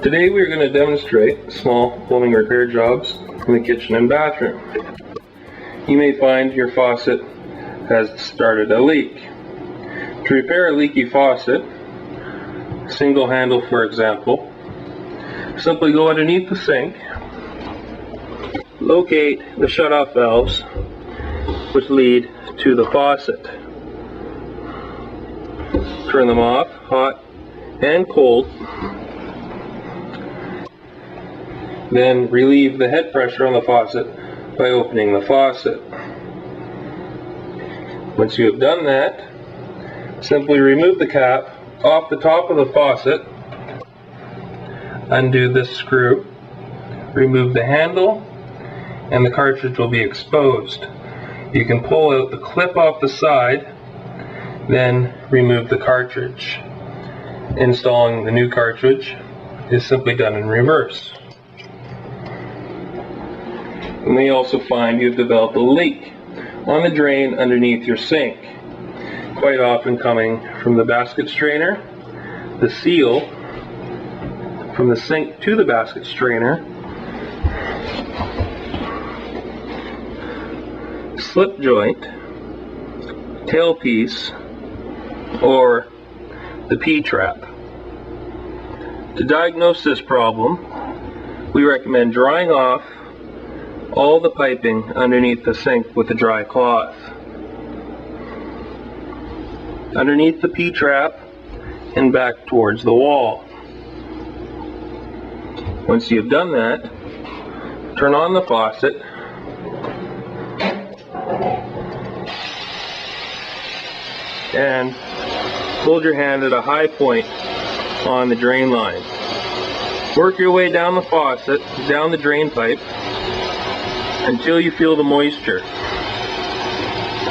Today we are going to demonstrate small plumbing repair jobs in the kitchen and bathroom. You may find your faucet has started a leak. To repair a leaky faucet, single handle for example, simply go underneath the sink, locate the shutoff valves which lead to the faucet. Turn them off, hot and cold. Then relieve the head pressure on the faucet by opening the faucet. Once you have done that, simply remove the cap off the top of the faucet, undo this screw, remove the handle, and the cartridge will be exposed. You can pull out the clip off the side, then remove the cartridge. Installing the new cartridge is simply done in reverse. You may also find you've developed a leak on the drain underneath your sink, quite often coming from the basket strainer, the seal from the sink to the basket strainer, slip joint, tailpiece, or the P-trap. To diagnose this problem, we recommend drying off all the piping underneath the sink with a dry cloth. Underneath the P-trap and back towards the wall. Once you've done that, turn on the faucet and hold your hand at a high point on the drain line. Work your way down the faucet, down the drain pipe, until you feel the moisture.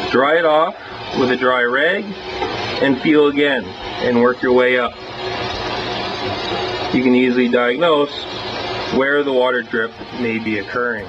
Dry it off with a dry rag and feel again and work your way up. You can easily diagnose where the water drip may be occurring.